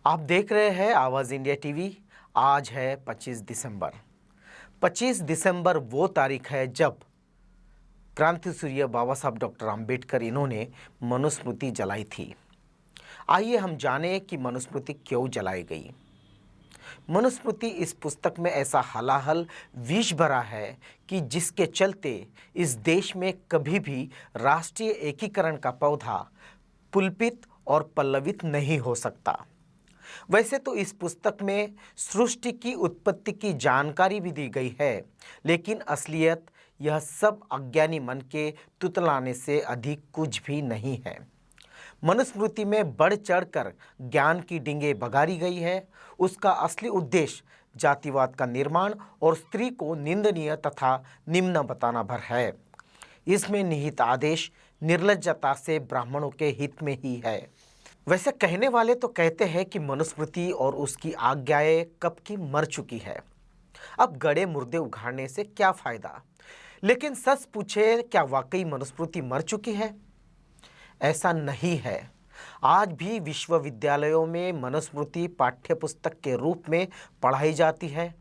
आप देख रहे हैं आवाज़ इंडिया टीवी। आज है 25 दिसंबर। 25 दिसंबर वो तारीख है जब क्रांति सूर्य बाबा साहब डॉक्टर अंबेडकर इन्होंने मनुस्मृति जलाई थी। आइए हम जानें कि मनुस्मृति क्यों जलाई गई। मनुस्मृति इस पुस्तक में ऐसा हलाहल विष भरा है कि जिसके चलते इस देश में कभी भी राष्ट्रीय एकीकरण का पौधा पुलपित और पल्लवित नहीं हो सकता। वैसे तो इस पुस्तक में सृष्टि की उत्पत्ति की जानकारी भी दी गई है, लेकिन असलियत यह सब अज्ञानी मन के तुतलाने से अधिक कुछ भी नहीं है। मनुस्मृति में बढ़ चढ़कर ज्ञान की डींगे बगारी गई है। उसका असली उद्देश्य जातिवाद का निर्माण और स्त्री को निंदनीय तथा निम्न बताना भर है। इसमें निहित आदेश निर्लज्जता से ब्राह्मणों के हित में ही है। वैसे कहने वाले तो कहते हैं कि मनुस्मृति और उसकी आज्ञाएं कब की मर चुकी है, अब गड़े मुर्दे उघाड़ने से क्या फायदा। लेकिन सच पूछे, क्या वाकई मनुस्मृति मर चुकी है? ऐसा नहीं है। आज भी विश्वविद्यालयों में मनुस्मृति पाठ्यपुस्तक के रूप में पढ़ाई जाती है।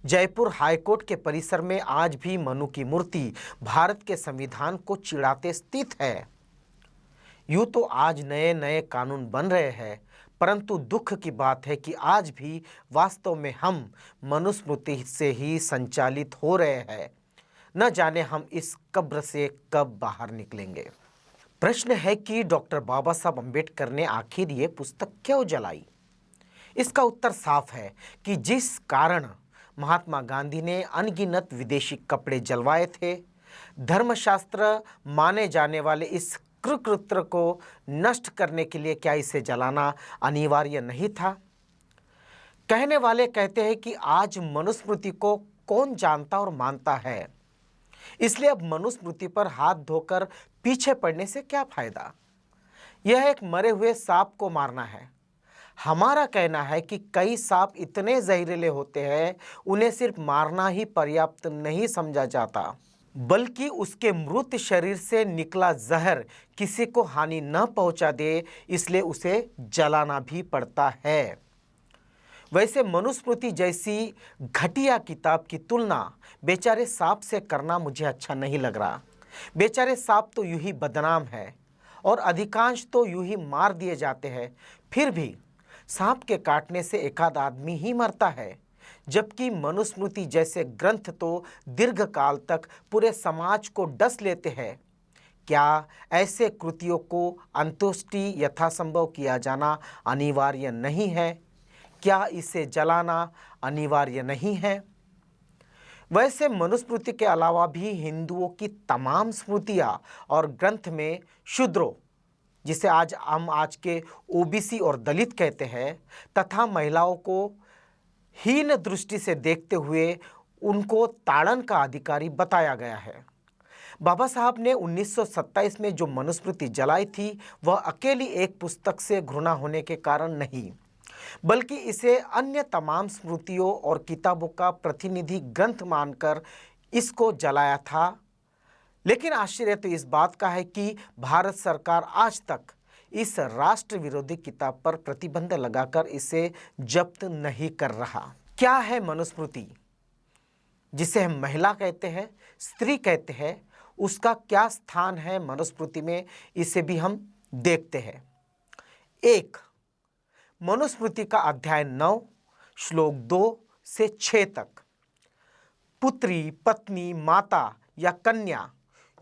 जयपुर हाईकोर्ट के परिसर में आज भी मनु की मूर्ति भारत के संविधान को चिढ़ाते स्थित है। यूँ तो आज नए नए कानून बन रहे हैं, परंतु दुख की बात है कि आज भी वास्तव में हम मनुस्मृति से ही संचालित हो रहे हैं। न जाने हम इस कब्र से कब बाहर निकलेंगे। प्रश्न है कि डॉक्टर बाबा साहब अंबेडकर ने आखिर ये पुस्तक क्यों जलाई? इसका उत्तर साफ है कि जिस कारण महात्मा गांधी ने अनगिनत विदेशी कपड़े जलवाए थे, धर्मशास्त्र माने जाने वाले इस कुकृत्य को नष्ट करने के लिए क्या इसे जलाना अनिवार्य नहीं था? कहने वाले कहते हैं कि आज मनुस्मृति को कौन जानता और मानता है, इसलिए अब मनुस्मृति पर हाथ धोकर पीछे पड़ने से क्या फायदा। यह एक मरे हुए सांप को मारना है। हमारा कहना है कि कई सांप इतने जहरीले होते हैं, उन्हें सिर्फ मारना ही पर्याप्त नहीं समझा जाता, बल्कि उसके मृत शरीर से निकला जहर किसी को हानि न पहुंचा दे, इसलिए उसे जलाना भी पड़ता है। वैसे मनुस्मृति जैसी घटिया किताब की तुलना बेचारे सांप से करना मुझे अच्छा नहीं लग रहा। बेचारे सांप तो यूं ही बदनाम है और अधिकांश तो यूं ही मार दिए जाते हैं। फिर भी सांप के काटने से एकाध आदमी ही मरता है, जबकि मनुस्मृति जैसे ग्रंथ तो दीर्घ काल तक पूरे समाज को डस लेते हैं। क्या ऐसे कृतियों को अंत्येष्टि यथासंभव किया जाना अनिवार्य नहीं है? क्या इसे जलाना अनिवार्य नहीं है? वैसे मनुस्मृति के अलावा भी हिंदुओं की तमाम स्मृतियाँ और ग्रंथ में शूद्रों, जिसे आज के ओबीसी और दलित कहते हैं, तथा महिलाओं को हीन दृष्टि से देखते हुए उनको ताड़न का अधिकारी बताया गया है। बाबा साहब ने 1927 में जो मनुस्मृति जलाई थी, वह अकेली एक पुस्तक से घृणा होने के कारण नहीं, बल्कि इसे अन्य तमाम स्मृतियों और किताबों का प्रतिनिधि ग्रंथ मानकर इसको जलाया था। लेकिन आश्चर्य तो इस बात का है कि भारत सरकार आज तक इस राष्ट्र विरोधी किताब पर प्रतिबंध लगाकर इसे जब्त नहीं कर रहा। क्या है मनुस्मृति? जिसे हम महिला कहते हैं, स्त्री कहते हैं, उसका क्या स्थान है मनुस्मृति में, इसे भी हम देखते हैं। 1. मनुस्मृति का अध्याय 9 श्लोक 2 से 6 तक। पुत्री, पत्नी, माता या कन्या,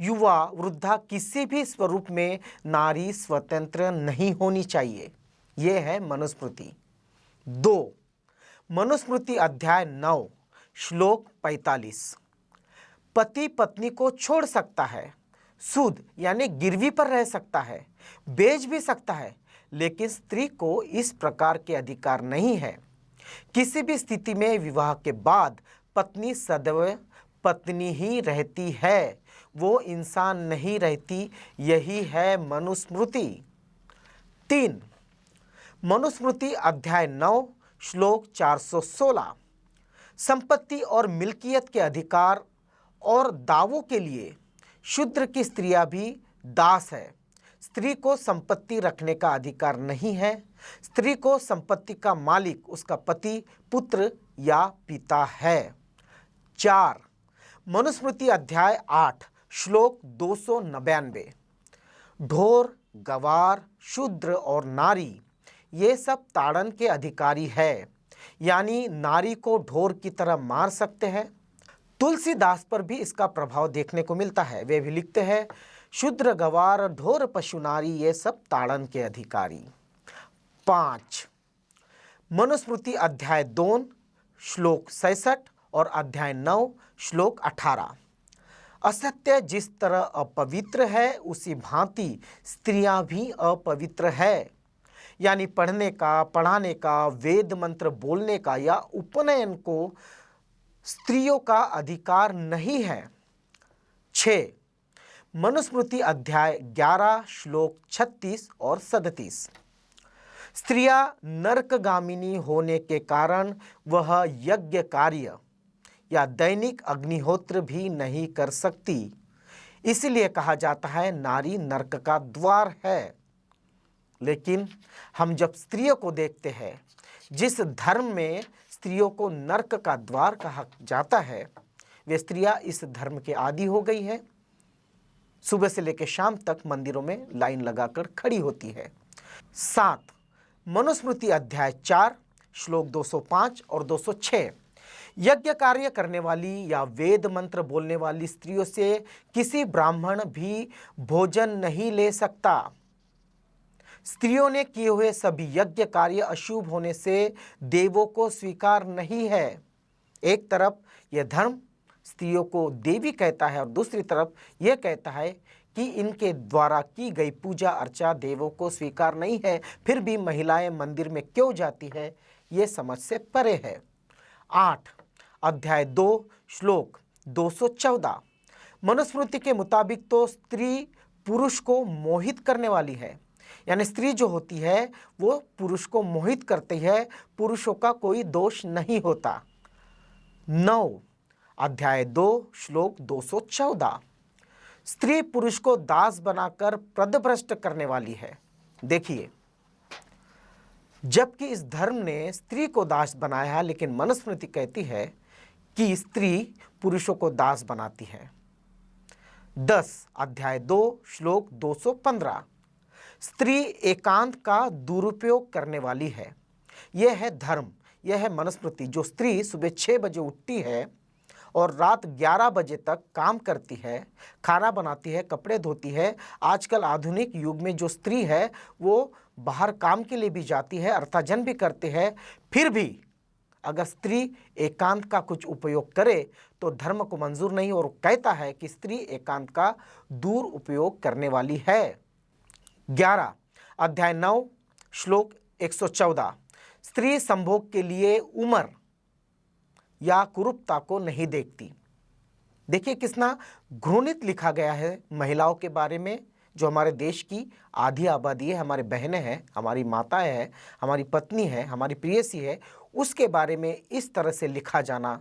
युवा, वृद्धा किसी भी स्वरूप में नारी स्वतंत्र नहीं होनी चाहिए। यह है मनुस्मृति। 2. मनुस्मृति अध्याय 9 श्लोक 45। पति पत्नी को छोड़ सकता है, सूद यानी गिरवी पर रह सकता है, बेच भी सकता है, लेकिन स्त्री को इस प्रकार के अधिकार नहीं है। किसी भी स्थिति में विवाह के बाद पत्नी सदैव पत्नी ही रहती है, वो इंसान नहीं रहती। यही है मनुस्मृति। 3. मनुस्मृति अध्याय 9 श्लोक 416। संपत्ति और मिल्कियत के अधिकार और दावों के लिए शूद्र की स्त्रियां भी दास है। स्त्री को संपत्ति रखने का अधिकार नहीं है, स्त्री को संपत्ति का मालिक उसका पति, पुत्र या पिता है। 4. मनुस्मृति अध्याय 8 श्लोक 299। ढोर, गवार, शूद्र और नारी ये सब ताड़न के अधिकारी है, यानी नारी को ढोर की तरह मार सकते हैं। तुलसीदास पर भी इसका प्रभाव देखने को मिलता है। वे भी लिखते हैं, शूद्र, गवार, ढोर, पशु, नारी ये सब ताड़न के अधिकारी। 5. मनुस्मृति अध्याय 2 श्लोक 66 और अध्याय 9 श्लोक 18। असत्य जिस तरह अपवित्र है उसी भांति स्त्रियां भी अपवित्र है, यानी पढ़ने का, पढ़ाने का, वेद मंत्र बोलने का या उपनयन को स्त्रियों का अधिकार नहीं है। 6. मनुस्मृति अध्याय 11 श्लोक 36 और 37। स्त्रियां नरकगामिनी होने के कारण वह यज्ञ कार्य या दैनिक अग्निहोत्र भी नहीं कर सकती। इसलिए कहा जाता है नारी नरक का द्वार है। लेकिन हम जब स्त्रियों को देखते हैं, जिस धर्म में स्त्रियों को नरक का द्वार कहा जाता है, वे स्त्रियां इस धर्म के आदी हो गई है। सुबह से लेकर शाम तक मंदिरों में लाइन लगाकर खड़ी होती है। 7. मनुस्मृति अध्याय 4 श्लोक 205 और 206। यज्ञ कार्य करने वाली या वेद मंत्र बोलने वाली स्त्रियों से किसी ब्राह्मण भी भोजन नहीं ले सकता। स्त्रियों ने किए हुए सभी यज्ञ कार्य अशुभ होने से देवों को स्वीकार नहीं है। एक तरफ यह धर्म स्त्रियों को देवी कहता है और दूसरी तरफ यह कहता है कि इनके द्वारा की गई पूजा अर्चा देवों को स्वीकार नहीं है, फिर भी महिलाएं मंदिर में क्यों जाती है, ये समझ से परे है। 8. अध्याय 2 श्लोक 214। मनुस्मृति के मुताबिक तो स्त्री पुरुष को मोहित करने वाली है, यानी स्त्री जो होती है वो पुरुष को मोहित करती है, पुरुषों का कोई दोष नहीं होता। 9. अध्याय 2 श्लोक 214। स्त्री पुरुष को दास बनाकर पदभ्रष्ट करने वाली है। देखिए, जबकि इस धर्म ने स्त्री को दास बनाया है, लेकिन मनुस्मृति कहती है कि स्त्री पुरुषों को दास बनाती है। 10. अध्याय 2 श्लोक 215। स्त्री एकांत का दुरुपयोग करने वाली है। यह है धर्म, यह है मनुस्मृति। जो स्त्री सुबह 6 बजे उठती है और रात 11 बजे तक काम करती है, खाना बनाती है, कपड़े धोती है। आजकल आधुनिक युग में जो स्त्री है वो बाहर काम के लिए भी जाती है, अर्थार्जन भी करती है, फिर भी अगर स्त्री एकांत का कुछ उपयोग करे तो धर्म को मंजूर नहीं, और कहता है कि स्त्री एकांत का दूर उपयोग करने वाली है। 11. अध्याय 9 श्लोक 114। स्त्री संभोग के लिए उम्र या कुरूपता को नहीं देखती। देखिए कितना घृणित लिखा गया है महिलाओं के बारे में, जो हमारे देश की आधी आबादी है, हमारे बहनें हैं, हमारी माताएं हैं, हमारी पत्नी है, हमारी प्रेयसी है, उसके बारे में इस तरह से लिखा जाना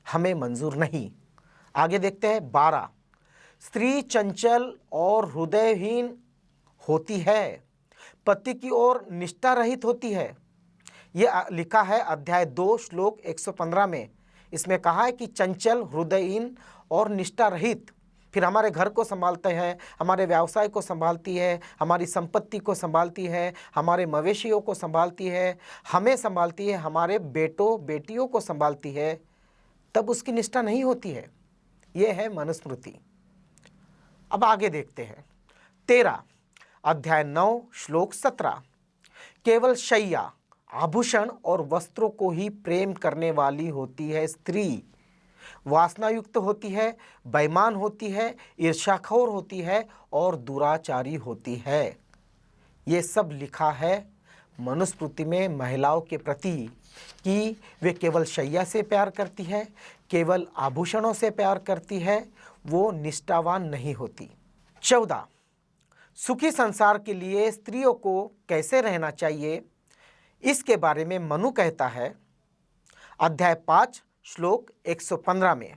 हमें मंजूर नहीं। आगे देखते हैं 12। स्त्री चंचल और हृदयहीन होती है, पति की ओर निष्ठा रहित होती है। यह लिखा है अध्याय 2 श्लोक 115 में। इसमें कहा है कि चंचल, हृदयहीन और निष्ठा रहित। फिर हमारे घर को संभालते हैं, हमारे व्यवसाय को संभालती है, हमारी संपत्ति को संभालती है, हमारे मवेशियों को संभालती है, हमें संभालती है, हमारे बेटों बेटियों को संभालती है, तब उसकी निष्ठा नहीं होती है। यह है मनुस्मृति। अब आगे देखते हैं 13. अध्याय 9 श्लोक 17। केवल शैया, आभूषण और वस्त्रों को ही प्रेम करने वाली होती है स्त्री। वासनायुक्त होती है, बेईमान होती है, ईर्ष्याखोर होती है और दुराचारी होती है। ये सब लिखा है मनुस्मृति में महिलाओं के प्रति कि वे केवल शैया से प्यार करती है, केवल आभूषणों से प्यार करती है, वो निष्ठावान नहीं होती। 14. सुखी संसार के लिए स्त्रियों को कैसे रहना चाहिए, इसके बारे में मनु कहता है अध्याय 5 श्लोक 115 में।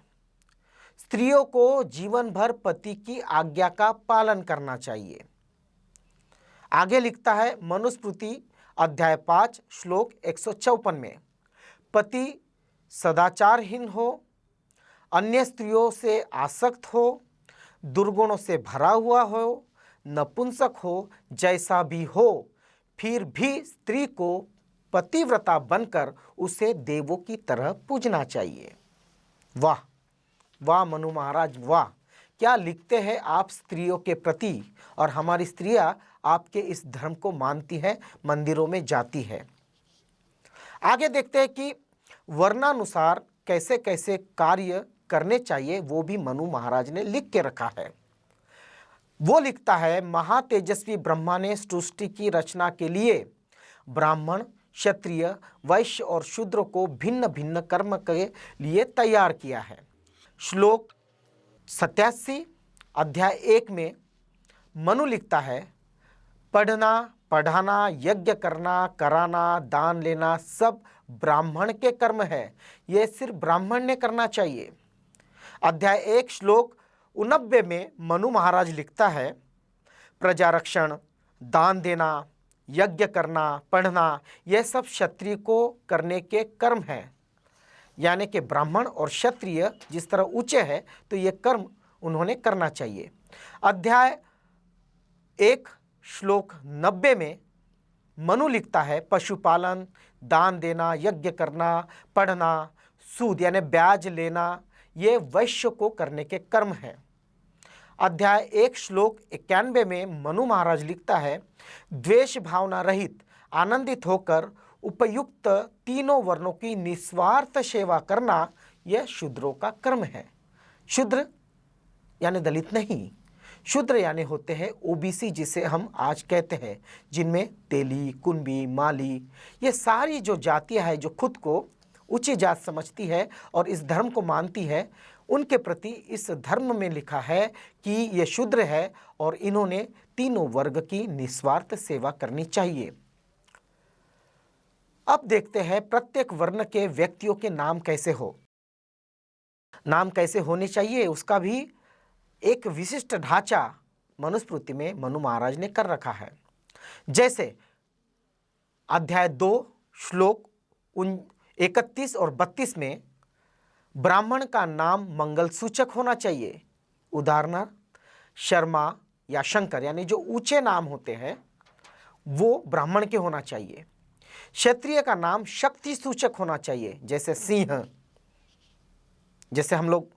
स्त्रियों को जीवन भर पति की आज्ञा का पालन करना चाहिए। आगे लिखता है मनुस्मृति अध्याय 5 श्लोक 154 में, पति सदाचारहीन हो, अन्य स्त्रियों से आसक्त हो, दुर्गुणों से भरा हुआ हो, नपुंसक हो, जैसा भी हो, फिर भी स्त्री को पतिव्रता बनकर उसे देवों की तरह पूजना चाहिए। वाह वाह मनु महाराज वाह, क्या लिखते हैं आप स्त्रियों के प्रति, और हमारी स्त्रियां आपके इस धर्म को मानती है, मंदिरों में जाती है। आगे देखते हैं कि वर्णानुसार कैसे कैसे कार्य करने चाहिए, वो भी मनु महाराज ने लिख के रखा है। वो लिखता है, महातेजस्वी ब्रह्मा ने सृष्टि की रचना के लिए ब्राह्मण, क्षत्रिय, वैश्य और शूद्र को भिन्न भिन्न कर्म के लिए तैयार किया है। श्लोक 87 अध्याय 1 में मनु लिखता है, पढ़ना, पढ़ाना, यज्ञ करना, कराना, दान लेना सब ब्राह्मण के कर्म है, ये सिर्फ ब्राह्मण ने करना चाहिए। अध्याय 1 श्लोक 89 में मनु महाराज लिखता है, प्रजा रक्षण, दान देना, यज्ञ करना, पढ़ना, यह सब क्षत्रिय को करने के कर्म हैं। यानी कि ब्राह्मण और क्षत्रिय जिस तरह ऊंचे हैं, तो ये कर्म उन्होंने करना चाहिए। अध्याय 1 श्लोक 90 में मनु लिखता है, पशुपालन, दान देना, यज्ञ करना, पढ़ना, सूद यानी ब्याज लेना, ये वैश्य को करने के कर्म हैं। अध्याय 1 श्लोक 91 में मनु महाराज लिखता है, द्वेष भावना रहित आनंदित होकर उपयुक्त तीनों वर्णों की निस्वार्थ सेवा करना, यह शूद्रों का कर्म है। शूद्र यानी दलित नहीं, शूद्र यानी होते हैं ओबीसी, जिसे हम आज कहते हैं, जिनमें तेली, कुंबी, माली, ये सारी जो जातियां हैं जो खुद को ऊंची जात समझती है और इस धर्म को मानती है, उनके प्रति इस धर्म में लिखा है कि ये शूद्र है और इन्होंने तीनों वर्ग की निस्वार्थ सेवा करनी चाहिए। अब देखते हैं प्रत्येक वर्ण के व्यक्तियों के नाम कैसे होने चाहिए, उसका भी एक विशिष्ट ढांचा मनुस्मृति में मनु महाराज ने कर रखा है। जैसे अध्याय 2 श्लोक 31 और 32 में ब्राह्मण का नाम मंगल सूचक होना चाहिए। उदाहरण शर्मा या शंकर यानी जो ऊंचे नाम होते हैं वो ब्राह्मण के होना चाहिए। क्षत्रिय का नाम शक्ति सूचक होना चाहिए, जैसे सिंह। जैसे हम लोग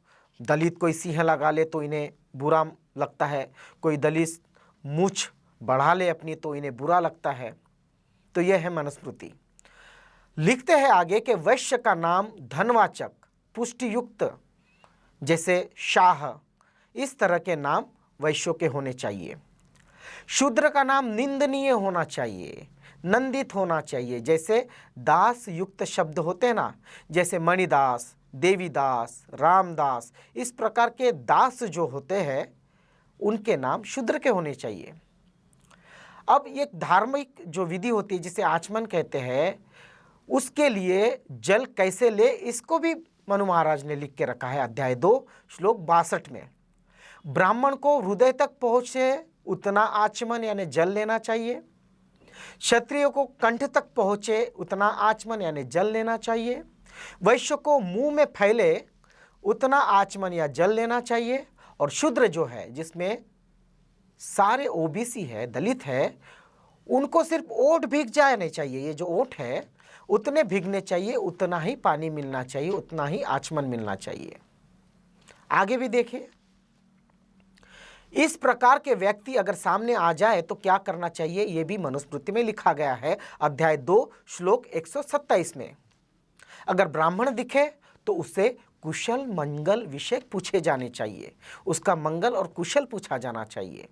दलित कोई सिंह लगा ले तो इन्हें बुरा लगता है, कोई दलित मूछ बढ़ा ले अपनी तो इन्हें बुरा लगता है। तो यह है मनुस्मृति। लिखते हैं आगे कि वैश्य का नाम धनवाचक, पुष्टियुक्त, जैसे शाह, इस तरह के नाम वैश्यों के होने चाहिए। शूद्र का नाम निंदनीय होना चाहिए, नंदित होना चाहिए, जैसे दास युक्त शब्द होते हैं ना, जैसे मणिदास, देवीदास, रामदास, इस प्रकार के दास जो होते हैं उनके नाम शूद्र के होने चाहिए। अब एक धार्मिक जो विधि होती है जिसे आचमन कहते हैं, उसके लिए जल कैसे ले, इसको भी मनु महाराज ने लिख के रखा है। अध्याय 2 श्लोक 62 में ब्राह्मण को हृदय तक पहुंचे उतना आचमन यानी जल लेना चाहिए, क्षत्रिय को कंठ तक पहुंचे उतना आचमन यानी जल लेना चाहिए, वैश्य को मुंह में फैले उतना आचमन या जल लेना चाहिए, और शूद्र जो है जिसमें सारे ओबीसी है, दलित है, उनको सिर्फ ओठ भीग जाए नहीं चाहिए। ये जो ओठ है उतने भीगने चाहिए, उतना ही पानी मिलना चाहिए, उतना ही आचमन मिलना चाहिए। आगे भी देखिए, इस प्रकार के व्यक्ति अगर सामने आ जाए तो क्या करना चाहिए, यह भी मनुस्मृति में लिखा गया है। अध्याय 2 श्लोक 127 में अगर ब्राह्मण दिखे तो उससे कुशल मंगल विषय पूछे जाने चाहिए, उसका मंगल और कुशल पूछा जाना चाहिए।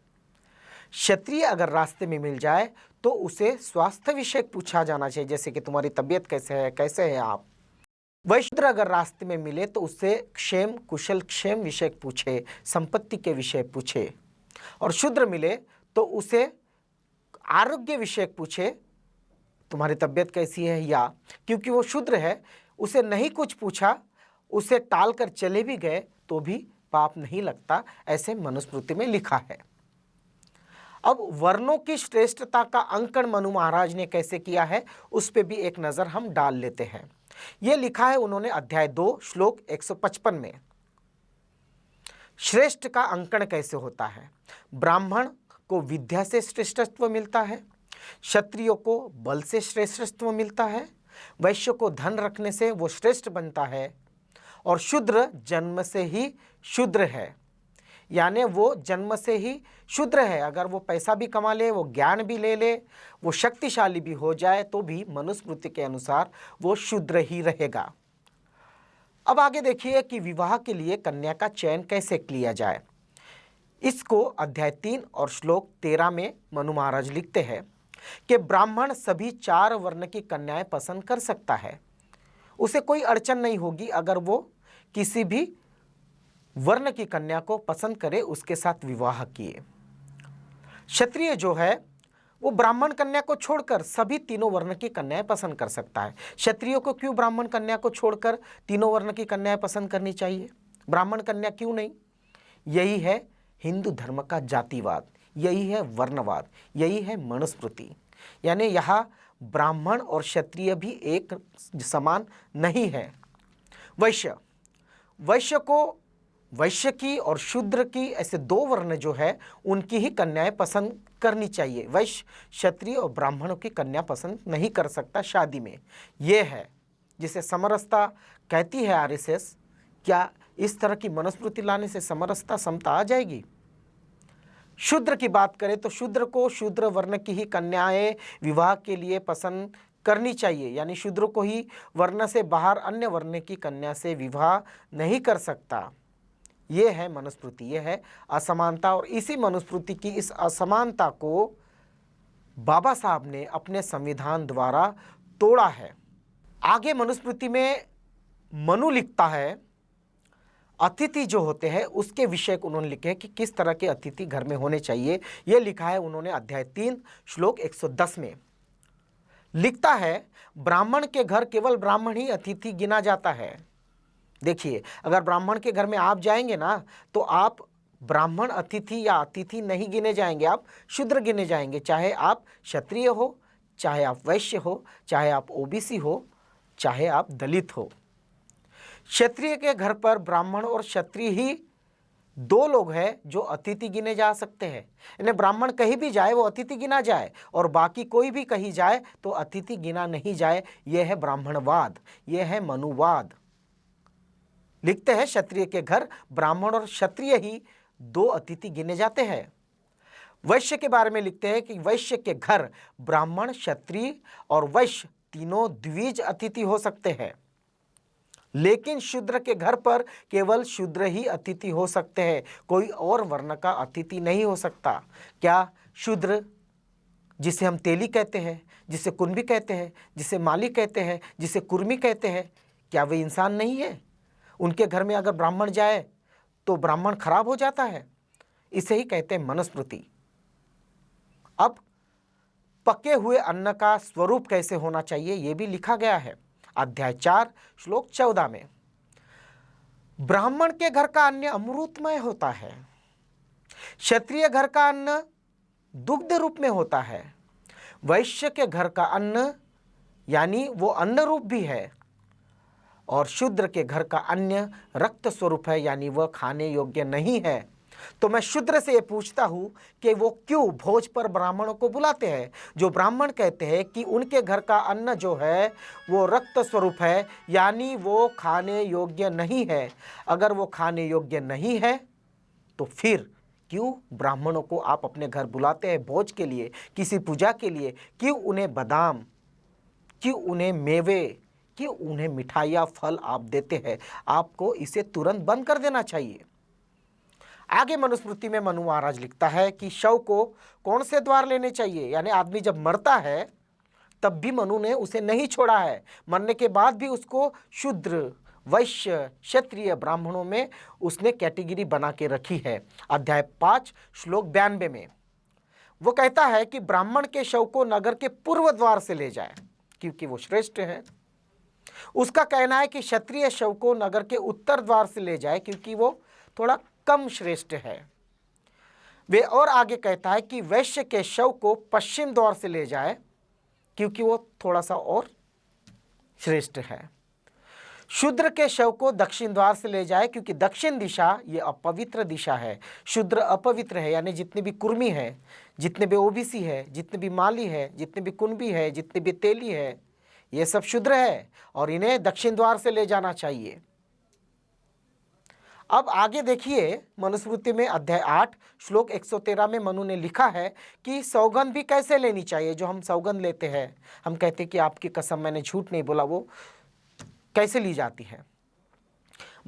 क्षत्रिय अगर रास्ते में मिल जाए तो उसे स्वास्थ्य विषय पूछा जाना चाहिए, जैसे कि तुम्हारी तबीयत कैसे है आप। वैश्य अगर रास्ते में मिले तो उससे क्षेम कुशल क्षेम विषय पूछे, संपत्ति के विषय पूछे, और शूद्र मिले तो उसे आरोग्य विषय पूछे, तुम्हारी तबीयत कैसी है, या क्योंकि वो शूद्र है उसे नहीं कुछ पूछा, उसे टालकर चले भी गए तो भी पाप नहीं लगता, ऐसे मनुस्मृति में लिखा है। अब वर्णों की श्रेष्ठता का अंकन मनु महाराज ने कैसे किया है उस पे भी एक नज़र हम डाल लेते हैं। यह लिखा है उन्होंने अध्याय 2 श्लोक 155 में। श्रेष्ठ का अंकन कैसे होता है? ब्राह्मण को विद्या से श्रेष्ठत्व मिलता है, क्षत्रियो को बल से श्रेष्ठत्व मिलता है, वैश्य को धन रखने से वो श्रेष्ठ बनता है, और शूद्र जन्म से ही शूद्र है, यानी वो जन्म से ही शूद्र है। अगर वो पैसा भी कमा ले, वो ज्ञान भी ले ले, वो शक्तिशाली भी हो जाए, तो भी मनुस्मृति के अनुसार वो शूद्र ही रहेगा। अब आगे देखिए कि विवाह के लिए कन्या का चयन कैसे किया जाए। इसको अध्याय 3 और श्लोक 13 में मनु महाराज लिखते हैं कि ब्राह्मण सभी 4 वर्ण की कन्याएं पसंद कर सकता है, उसे कोई अड़चन नहीं होगी अगर वो किसी भी वर्ण की कन्या को पसंद करे, उसके साथ विवाह किए। क्षत्रिय जो है वो ब्राह्मण कन्या को छोड़कर सभी तीनों वर्ण की कन्याएं पसंद कर सकता है। क्षत्रियों को क्यों ब्राह्मण कन्या को छोड़कर तीनों वर्ण की कन्याएं पसंद करनी चाहिए? ब्राह्मण कन्या क्यों नहीं? यही है हिंदू धर्म का जातिवाद, यही है वर्णवाद, यही है मनुस्मृति। यानी यहाँ ब्राह्मण और क्षत्रिय भी एक समान नहीं है। वैश्य की और शूद्र की, ऐसे 2 वर्ण जो है उनकी ही कन्याएं पसंद करनी चाहिए। वैश्य, क्षत्रिय और ब्राह्मणों की कन्या पसंद नहीं कर सकता शादी में। ये है जिसे समरसता कहती है आरएसएस। क्या इस तरह की मनुस्मृति लाने से समरसता, समता आ जाएगी? शूद्र की बात करें तो शूद्र को शूद्र वर्ण की ही कन्याएं विवाह के लिए पसंद करनी चाहिए, यानी शूद्र को ही वर्ण से बाहर अन्य वर्ण की कन्या से विवाह नहीं कर सकता। ये है मनुस्मृति, ये है असमानता। और इसी मनुस्मृति की इस असमानता को बाबा साहब ने अपने संविधान द्वारा तोड़ा है। आगे मनुस्मृति में मनु लिखता है, अतिथि जो होते हैं उसके विषय को उन्होंने लिखे कि किस तरह के अतिथि घर में होने चाहिए। ये लिखा है उन्होंने अध्याय 3 श्लोक 110 में। लिखता है, ब्राह्मण के घर केवल ब्राह्मण ही अतिथि गिना जाता है। देखिए, अगर ब्राह्मण के घर में आप जाएंगे ना, तो आप ब्राह्मण अतिथि या अतिथि नहीं गिने जाएंगे, आप शूद्र गिने जाएंगे। चाहे आप क्षत्रिय हो, चाहे आप वैश्य हो, चाहे आप ओबीसी हो, चाहे आप दलित हो। क्षत्रिय के घर पर ब्राह्मण और क्षत्रिय ही 2 लोग हैं जो अतिथि गिने जा सकते हैं। यानी ब्राह्मण कहीं भी जाए वो अतिथि गिना जाए, और बाकी कोई भी कहीं जाए तो अतिथि गिना नहीं जाए। यह है ब्राह्मणवाद, यह है मनुवाद। लिखते हैं, क्षत्रिय के घर ब्राह्मण और क्षत्रिय ही 2 अतिथि गिने जाते हैं। वैश्य के बारे में लिखते हैं कि वैश्य के घर ब्राह्मण, क्षत्रिय और वैश्य तीनों द्विज अतिथि हो सकते हैं, लेकिन शूद्र के घर पर केवल शूद्र ही अतिथि हो सकते हैं, कोई और वर्ण का अतिथि नहीं हो सकता। क्या शूद्र, जिसे हम तेली कहते हैं, जिसे कुंभी कहते हैं, जिसे माली कहते हैं, जिसे कुर्मी कहते हैं, क्या वे इंसान नहीं है? उनके घर में अगर ब्राह्मण जाए तो ब्राह्मण खराब हो जाता है। इसे ही कहते हैं मनुस्मृति। अब पके हुए अन्न का स्वरूप कैसे होना चाहिए ये भी लिखा गया है अध्याय 4 श्लोक 14 में। ब्राह्मण के घर का अन्न अमृतमय होता है, क्षत्रिय घर का अन्न दुग्ध रूप में होता है, वैश्य के घर का अन्न यानी वो अन्न रूप भी है, और शूद्र के घर का अन्न रक्त स्वरूप है, यानी वह खाने योग्य नहीं है। तो मैं शूद्र से ये पूछता हूँ कि वो क्यों भोज पर ब्राह्मणों को बुलाते हैं? जो ब्राह्मण कहते हैं कि उनके घर का अन्न जो है वो रक्त स्वरूप है, यानी वो खाने योग्य नहीं है। अगर वो खाने योग्य नहीं है तो फिर क्यों ब्राह्मणों को आप अपने घर बुलाते हैं भोज के लिए, किसी पूजा के लिए? क्यों उन्हें बादाम, क्यों उन्हें मेवे, क्यों उन्हें मिठाइयाँ, फल आप देते हैं? आपको इसे तुरंत बंद कर देना चाहिए। आगे मनुस्मृति में मनु महाराज लिखता है कि शव को कौन से द्वार लेने चाहिए, यानी आदमी जब मरता है तब भी मनु ने उसे नहीं छोड़ा है। मरने के बाद भी उसको शूद्र, वैश्य, क्षत्रिय, ब्राह्मणों में उसने कैटेगरी बना के रखी है। अध्याय 5 श्लोक 92 में वो कहता है कि ब्राह्मण के शव को नगर के पूर्व द्वार से ले जाए क्योंकि वो श्रेष्ठ है। उसका कहना है कि क्षत्रिय शव को नगर के उत्तर द्वार से ले जाए क्योंकि वो थोड़ा कम श्रेष्ठ है। वे और आगे कहता है कि वैश्य के शव को पश्चिम द्वार से ले जाए क्योंकि वो थोड़ा सा और श्रेष्ठ है। शूद्र के शव को दक्षिण द्वार से ले जाए क्योंकि दक्षिण दिशा ये अपवित्र दिशा है। शूद्र अपवित्र है, यानी जितने भी कुर्मी है, जितने भी ओबीसी है, जितने भी माली है, जितने भी कुंभी है, जितने भी तेली है, ये सब शूद्र है और इन्हें दक्षिण द्वार से ले जाना चाहिए। अब आगे देखिए, मनुस्मृति में अध्याय 8 श्लोक 113 में मनु ने लिखा है कि सौगंध भी कैसे लेनी चाहिए। जो हम सौगंध लेते हैं, हम कहते हैं कि आपकी कसम मैंने झूठ नहीं बोला, वो कैसे ली जाती है।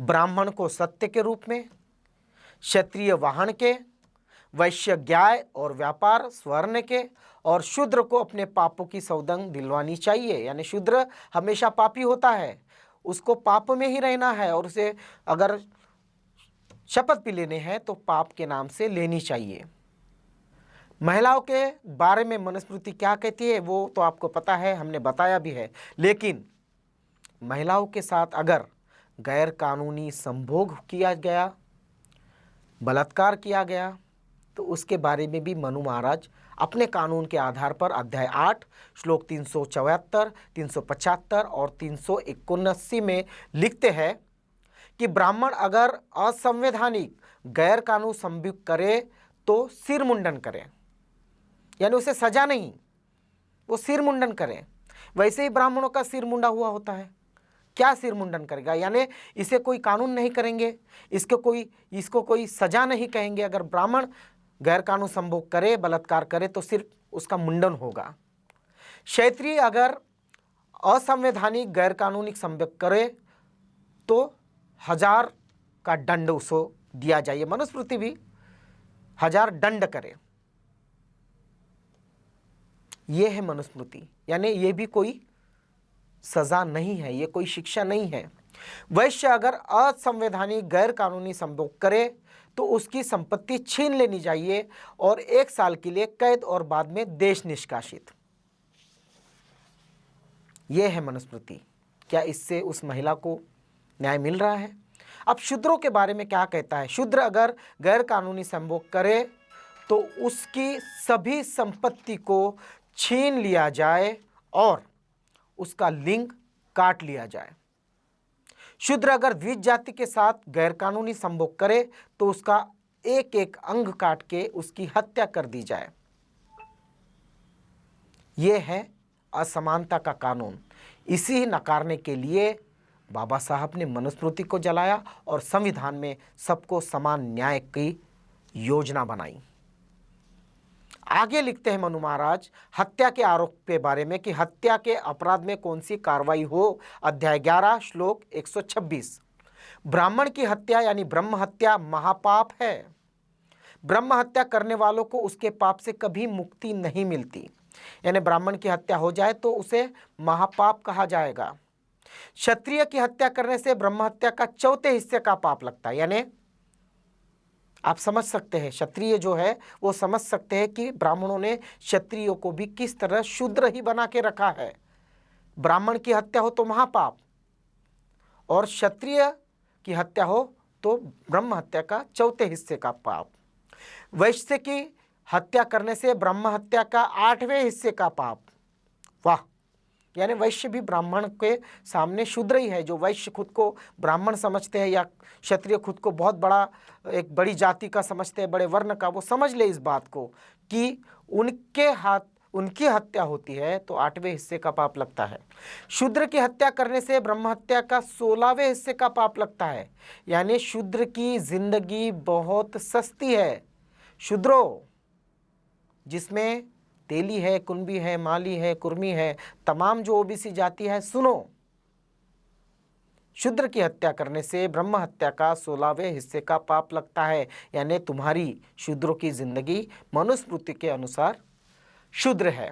ब्राह्मण को सत्य के रूप में, क्षत्रिय वाहन के, वैश्य ज्ञाय और व्यापार स्वर्ण के, और शूद्र को अपने पापों की सौगंध दिलवानी चाहिए। यानी शूद्र हमेशा पापी होता है, उसको पाप में ही रहना है और उसे अगर शपथ भी लेने हैं तो पाप के नाम से लेनी चाहिए। महिलाओं के बारे में मनुस्मृति क्या कहती है वो तो आपको पता है, हमने बताया भी है। लेकिन महिलाओं के साथ अगर गैर कानूनी संभोग किया गया, बलात्कार किया गया, तो उसके बारे में भी मनु महाराज अपने कानून के आधार पर अध्याय 8 श्लोक 374, 375 और 379 में लिखते हैं कि ब्राह्मण अगर असंवैधानिक गैर कानून संभोग करे तो सिर मुंडन करे, यानी उसे सजा नहीं, वो सिर मुंडन करे। वैसे ही ब्राह्मणों का सिर मुंडा हुआ होता है, क्या सिर मुंडन करेगा, यानी इसे कोई कानून नहीं करेंगे, इसको कोई सजा नहीं कहेंगे। अगर ब्राह्मण गैर कानून संभोग करे, बलात्कार करे तो सिर्फ उसका मुंडन होगा। क्षत्रिय अगर असंवैधानिक गैर कानूनी संभोग करे तो 1000 का दंड उसको दिया जाए। मनुस्मृति भी 1000 दंड करे, ये है मनुस्मृति, यानी ये भी कोई सजा नहीं है, ये कोई शिक्षा नहीं है। वैश्य अगर असंवैधानिक गैर कानूनी संभोग करे तो उसकी संपत्ति छीन लेनी चाहिए और 1 साल के लिए कैद और बाद में देश निष्कासित। यह है मनुस्मृति। क्या इससे उस महिला को न्याय मिल रहा है? अब शूद्रों के बारे में क्या कहता है? शूद्र अगर गैर कानूनी संभोग करे तो उसकी सभी संपत्ति को छीन लिया जाए और उसका लिंग काट लिया जाए। शूद्र अगर द्विज जाति के साथ गैरकानूनी संभोग करे तो उसका एक एक अंग काट के उसकी हत्या कर दी जाए। यह है असमानता का कानून। इसी नकारने के लिए बाबा साहब ने मनुस्मृति को जलाया और संविधान में सबको समान न्याय की योजना बनाई। आगे लिखते हैं मनु महाराज हत्या के आरोप के बारे में कि हत्या के अपराध में कौन सी कार्रवाई हो। अध्याय 11 श्लोक 126, ब्राह्मण की हत्या यानी ब्रह्म हत्या महापाप है। ब्रह्म हत्या करने वालों को उसके पाप से कभी मुक्ति नहीं मिलती, यानी ब्राह्मण की हत्या हो जाए तो उसे महापाप कहा जाएगा। क्षत्रिय की हत्या करने से ब्रह्म हत्या का 4थे हिस्से का पाप लगता है। यानी आप समझ सकते हैं, क्षत्रिय जो है वो समझ सकते हैं कि ब्राह्मणों ने क्षत्रियों को भी किस तरह शूद्र ही बना के रखा है। ब्राह्मण की हत्या हो तो महापाप और क्षत्रिय की हत्या हो तो ब्रह्म हत्या का 4थे हिस्से का पाप। वैश्य की हत्या करने से ब्रह्म हत्या का 8वें हिस्से का पाप। वाह, यानी वैश्य भी ब्राह्मण के सामने शूद्र ही है। जो वैश्य खुद को ब्राह्मण समझते हैं या क्षत्रिय खुद को बहुत बड़ा एक बड़ी जाति का समझते हैं, बड़े वर्ण का, वो समझ ले इस बात को कि उनकी हत्या होती है तो 8वें हिस्से का पाप लगता है। शूद्र की हत्या करने से ब्रह्म हत्या का 16वें हिस्से का पाप लगता है। यानी शूद्र की जिंदगी बहुत सस्ती है। शूद्रों, जिसमें तेली है, कुंभी है, माली है, कुर्मी है, तमाम जो ओबीसी जाति है, सुनो, शूद्र की हत्या करने से ब्रह्म हत्या का 16वें हिस्से का पाप लगता है। यानी तुम्हारी शूद्रों की जिंदगी मनुस्मृति के अनुसार शूद्र है।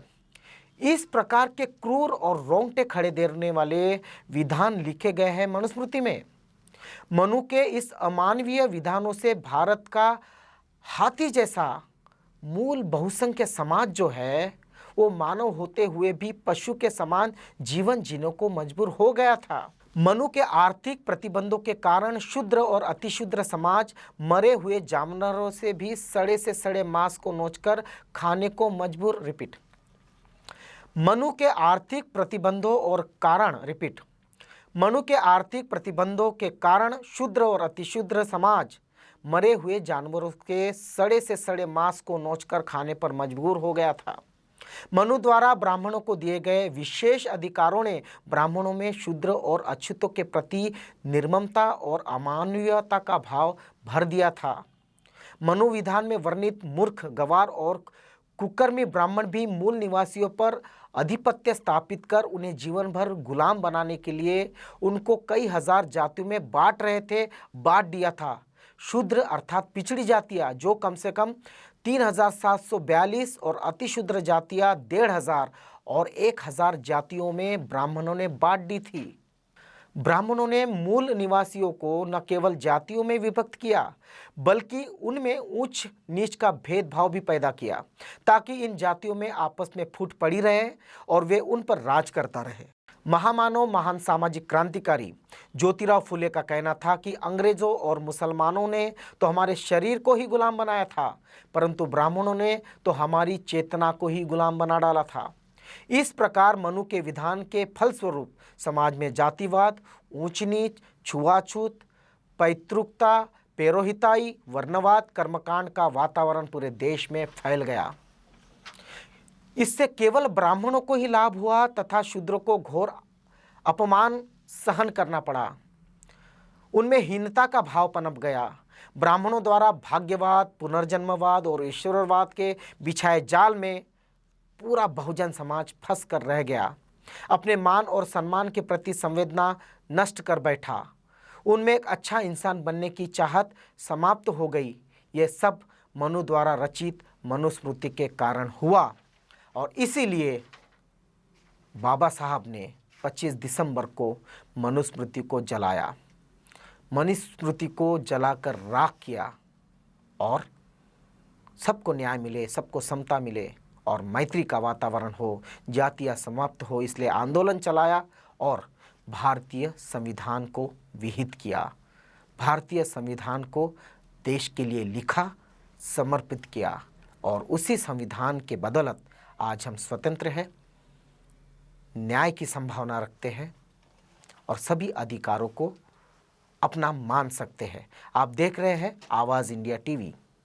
इस प्रकार के क्रूर और रोंगटे खड़े देने वाले विधान लिखे गए हैं मनुस्मृति में। मनु के इस अमानवीय विधानों से भारत का हाथी जैसा मूल बहुसंख्य समाज जो है वो मानव होते हुए भी पशु के समान जीवन जीने को मजबूर हो गया था। मनु के आर्थिक प्रतिबंधों के कारण शूद्र और अतिशूद्र समाज मरे हुए जानवरों से भी सड़े से सड़े मांस को नोचकर खाने को मजबूर। रिपीट। मनु के आर्थिक प्रतिबंधों और कारण रिपीट मनु के आर्थिक प्रतिबंधों के कारण शूद्र और अतिशूद्र समाज मरे हुए जानवरों के सड़े से सड़े मांस को नोचकर खाने पर मजबूर हो गया था। मनु द्वारा ब्राह्मणों को दिए गए विशेष अधिकारों ने ब्राह्मणों में शूद्र और अछूतों के प्रति निर्ममता और अमानवीयता का भाव भर दिया था। मनु विधान में वर्णित मूर्ख, गवार और कुकर्मी ब्राह्मण भी मूल निवासियों पर आधिपत्य स्थापित कर उन्हें जीवन भर गुलाम बनाने के लिए उनको कई हजार जातियों में बांट दिया था। शूद्र अर्थात पिछड़ी जातियां जो कम से कम 3742 और अतिशूद्र जातियां 1500 और 1000 जातियों में ब्राह्मणों ने बांट दी थी। ब्राह्मणों ने मूल निवासियों को न केवल जातियों में विभक्त किया बल्कि उनमें ऊंच नीच का भेदभाव भी पैदा किया ताकि इन जातियों में आपस में फूट पड़ी रहे और वे उन पर राज करता रहे। महामानव महान सामाजिक क्रांतिकारी ज्योतिराव फुले का कहना था कि अंग्रेजों और मुसलमानों ने तो हमारे शरीर को ही गुलाम बनाया था, परंतु ब्राह्मणों ने तो हमारी चेतना को ही गुलाम बना डाला था। इस प्रकार मनु के विधान के फलस्वरूप समाज में जातिवाद, ऊंच नीच, छुआछूत, पैतृकता, पेरोहिताई, वर्णवाद, कर्मकांड का वातावरण पूरे देश में फैल गया। इससे केवल ब्राह्मणों को ही लाभ हुआ तथा शूद्रों को घोर अपमान सहन करना पड़ा। उनमें हीनता का भाव पनप गया। ब्राह्मणों द्वारा भाग्यवाद, पुनर्जन्मवाद और ईश्वरवाद के बिछाए जाल में पूरा बहुजन समाज फंस कर रह गया। अपने मान और सम्मान के प्रति संवेदना नष्ट कर बैठा। उनमें एक अच्छा इंसान बनने की चाहत समाप्त हो गई। ये सब मनु द्वारा रचित मनुस्मृति के कारण हुआ और इसीलिए बाबा साहब ने 25 दिसंबर को मनुस्मृति को जलाया, मनुस्मृति को जलाकर राख किया और सबको न्याय मिले, सबको समता मिले और मैत्री का वातावरण हो, जातियाँ समाप्त हो, इसलिए आंदोलन चलाया और भारतीय संविधान को विहित किया। भारतीय संविधान को देश के लिए लिखा, समर्पित किया और उसी संविधान के बदौलत आज हम स्वतंत्र हैं, न्याय की संभावना रखते हैं और सभी अधिकारों को अपना मान सकते हैं। आप देख रहे हैं आवाज़ इंडिया टीवी।